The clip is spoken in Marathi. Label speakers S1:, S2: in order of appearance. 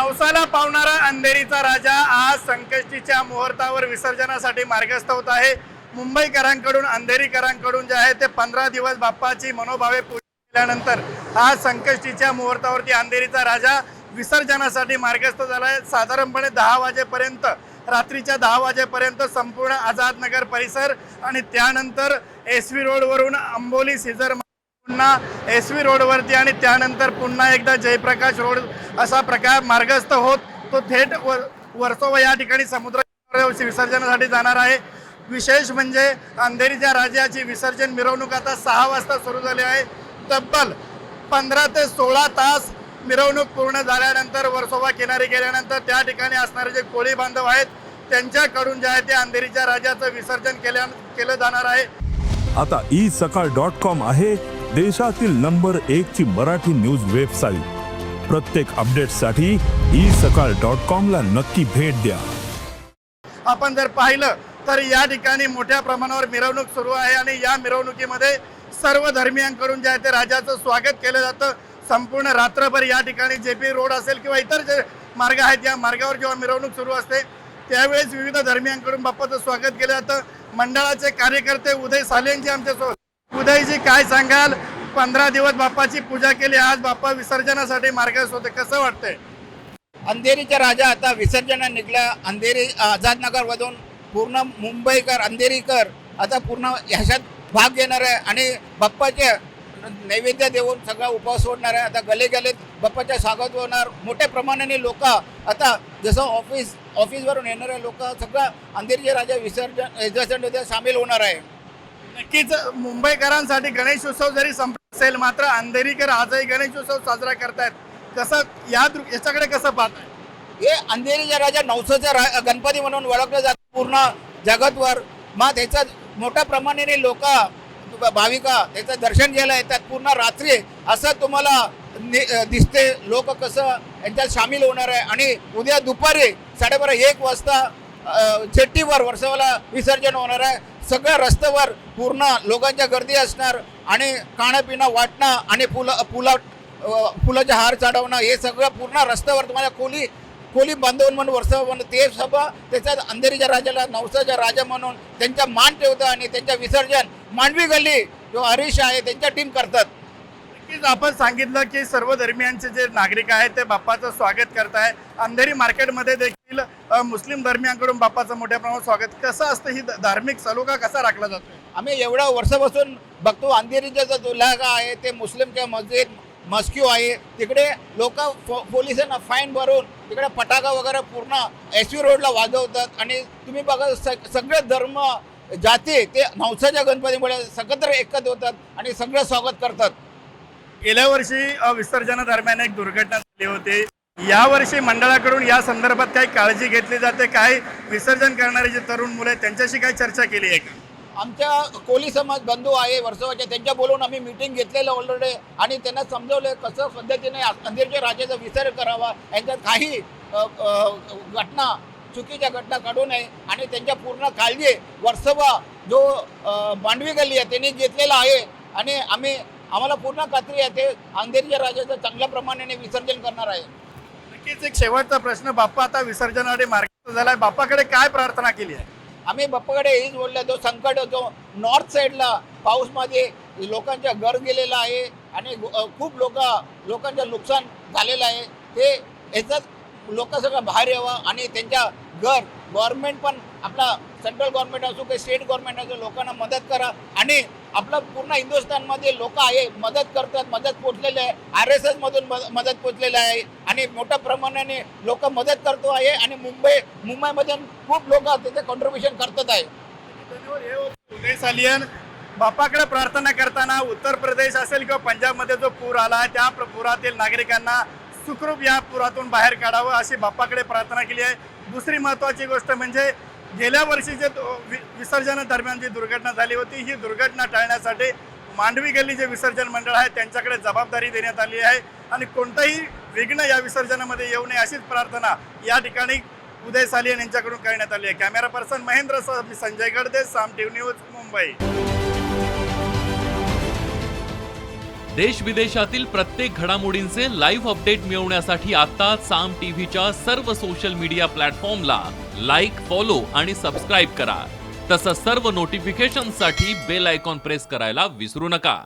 S1: नवसाला पावणारा अंधेरीचा राजा आज संकष्टीच्या मुहूर्तावर विसर्जनासाठी मार्गस्थ होत आहे। मुंबईकरांकडून अंधेरीकरांकडून जे आहे ते 15 दिवस बाप्पाची मनोभावे पूजा केल्यानंतर आज संकष्टीच्या मुहूर्तावरती अंधेरीचा राजा विसर्जनासाठी मार्गस्थ झाला आहे। साधारणपणे 10 वाजेपर्यंत रात्रीच्या 10 वाजेपर्यंत संपूर्ण आझाद नगर परिसर आणि त्यानंतर एसवी रोडवरून अंबोली सीझर पुन्हा एसवी रोडवरती आणि त्यानंतर पुन्हा एकदा जयप्रकाश रोड असा प्रकार मार्गस्थ होत तो थेट वर्सोवा या ठिकाणी समुद्र विसर्जनासाठी जाणार आहे। विशेष म्हणजे अंधेरीच्या राजाची विसर्जन मिरवणूक आता 6 वाजता सुरू झाली आहे। तब्बल 15 ते 16 तास मिरवणूक पूर्ण झाल्यानंतर वर्सोवा किनारी गेल्यानंतर त्या ठिकाणी असणारे जे कोळी बांधव आहेत त्यांच्याकडून जे आहे ते अंधेरीच्या राजाचं विसर्जन केलं जाणार आहे।
S2: आता isakal.com आहे देशातील नंबर 1 ची मराठी न्यूज वेबसाईट। प्रत्येक अपडेटसाठी isakal.com ला नक्की भेट द्या।
S1: आपण जर पाहिलं तर या ठिकाणी मोठ्या प्रमाणावर मिरवणूक सुरू आहे आणि या मिरवणुकीमध्ये सर्व धर्मियांकडून जे आहे ते राजाचं स्वागत केलं जातं। संपूर्ण रात्रभर या ठिकाणी जेपी रोड असेल किंवा इतर जे मार्ग आहेत या मार्गावर जेव्हा मिरवणूक सुरू असते त्यावेळेस विविध धर्मियांकडून बाप्पाचं स्वागत केलं जातं। मंडळाचे कार्यकर्ते उदय सालेंजी आमच्यासोबत। उदयजी काय सांगाल, 15 दिवस बाप्पाची पूजा केली, आज बाप्पा विसर्जनासाठी मार्गस्थ होते, कसं वाटतंय?
S3: अंधेरीचा राजा आता विसर्जन निघला। अंधेरी आझाद नगर मधून पूर्ण मुंबईकर अंधेरीकर आता पूर्ण ह्याच्यात भाग घेणार आहे आणि बाप्पाचे नैवेद्य देऊन सगळा उपवास सोडणार आहे। आता गले गले बाप्पाचे स्वागत होणार। मोठ्या प्रमाणाने लोक आता जसं ऑफिसवरून येणारे लोक सगळं अंधेरीचे राजा विसर्जन सामील होणार आहे।
S1: नक्कीच मुंबईकरांसाठी गणेश उत्सव जरी संपला असेल मात्र अंधेरीकर आजही गणेश उत्सव साजरा करतायत, कसं याच्याकडे कसं पाहताय?
S3: हे अंधेरीचा राजा नवसाचा गणपती म्हणून ओळखलं जातं पूर्ण जगतभर। मग त्याचा मोठ्या प्रमाणाने लोक भाविका त्याचं दर्शन घ्यायला येतात पूर्ण रात्री, असं तुम्हाला दिसते। लोक कसं यांच्यात सामील होणार आहे आणि उद्या दुपारी 12:30-1 वाजता चेट्टीवर वर्सोवाला विसर्जन होणार आहे। सगळ्या रस्त्यावर पूर्ण लोकांच्या गर्दी असणार आणि खाणं पिणं वाटणं आणि फुलाचे हार चढवणं हे सगळं पूर्ण रस्त्यावर तुम्हाला कोली बांधवून म्हणून वर्सोवा म्हणून ते सभा त्याच्यात अंधेरीच्या राजाला नवसाचा राजा म्हणून त्यांचा मान ठेवतं आणि त्यांचं विसर्जन मांडवी गल्ली जो हरीश आहे त्यांच्या टीम करतात।
S1: नक्कीच आपण सांगितलं की सर्व धर्मियांचे जे नागरिक आहेत ते बाप्पाचं स्वागत करताय। अंधेरी मार्केटमध्ये देखील मुस्लिम धर्मियांकडून बाप्पाचं मोठ्या प्रमाणात स्वागत कसं असतं, ही धार्मिक सलोखा कसा राखला जातो?
S3: आम्ही एवढ्या वर्षापासून बघतो अंधेरीचा जो दुलागा आहे ते मुस्लिमच्या मस्क्यू आहे, तिकडे लोक पोलिसांना फाईन भरून तिकडे फटाका वगैरे पूर्ण एसवी रोडला वाजवतात आणि तुम्ही बघा सगळे धर्म जाती ते नवसाच्या गणपतीमुळे एकत्र एकत्र होतात आणि सगळं स्वागत करतात।
S1: गेल्या वर्षी विसर्जनादरम्यान एक दुर्घटना झाली होती, यावर्षी मंडळाकडून या संदर्भात काही काळजी घेतली जाते? काही विसर्जन करणारे जे तरुण मुले आहेत त्यांच्याशी काही चर्चा केली आहे का?
S3: आमच्या कोली समाज बंधू आहे वर्सोवाचे, त्यांच्या बोलून आम्ही मीटिंग घेतलेलं ऑलरेडी आणि त्यांना समजवलं कसं पद्धतीने अंधेरीच्या राजाचा विसर्जन करावा, यांच्यात काही घटना चुकीच्या घटना घडू नये आणि त्यांच्या पूर्ण काळजी वर्सोवा जो मांडवी गल्ली आहे त्यांनी घेतलेला आहे आणि आम्हाला पूर्ण खात्री आहे ते अंधेरीच्या राजाचं चांगल्या प्रमाणाने विसर्जन करणार आहे।
S1: नक्कीच एक शेवटचा प्रश्न, बाप्पा आता विसर्जनासाठी मार्गस्थ झालाय, बाप्पाकडे काय प्रार्थना केली आहे?
S3: आम्ही बाप्पाकडे हेच बोललो, जो संकट जो नॉर्थ साईडला पाऊसमध्ये लोकांच्या घर गेलेलं आहे आणि खूप लोकांचं नुकसान झालेलं आहे, ते याच्यात लोक सगळं बाहेर यावं आणि त्यांच्या घर गव्हर्नमेंट पण आपला सेंट्रल गव्हर्नमेंट असो की स्टेट गव्हर्नमेंट असो लोकांना मदत करा आणि आपलं पूर्ण हिंदुस्थानमध्ये लोक आहे मदत करतात, मदत पोचलेले आहे, RSS मधून मदत पोचलेलं आहे आणि मोठ्या प्रमाणाने लोक मदत करतो आहे आणि मुंबईमध्ये खूप लोक त्याचे कॉन्ट्रीब्युशन करतात आहे।
S1: उदय सालियन, बाप्पाकडे प्रार्थना करताना उत्तर प्रदेश असेल किंवा पंजाबमध्ये जो पूर आला त्या पुरातील नागरिकांना सुखरूप या पुरातून बाहेर काढावं अशी बाप्पाकडे प्रार्थना केली आहे। दुसरी महत्त्वाची गोष्ट म्हणजे गेल्या वर्षी जे विसर्जनादरम्यान जी दुर्घटना झाली होती ही दुर्घटना टाळण्यासाठी मांडवी गल्ली जे विसर्जन मंडळ आहे त्यांच्याकडे जबाबदारी देण्यात आली आहे आणि कोणताही विघ्न या विसर्जनामध्ये येऊ नये अशीच प्रार्थना या ठिकाणी उदय सालियन यांच्याकडून करण्यात आली आहे। कॅमेरा पर्सन महेंद्र सह संजय गडदे, साम टीव्ही न्यूज, मुंबई।
S4: देश विदेशातील प्रत्येक घडामोडींचे लाईव्ह अपडेट मिळवण्यासाठी आता साम टीव्हीच्या सर्व सोशल मीडिया प्लॅटफॉर्मला लाईक, फॉलो आणि सबस्क्राईब करा. तसंच सर्व नोटिफिकेशनसाठी बेल आयकॉन प्रेस करायला विसरू नका.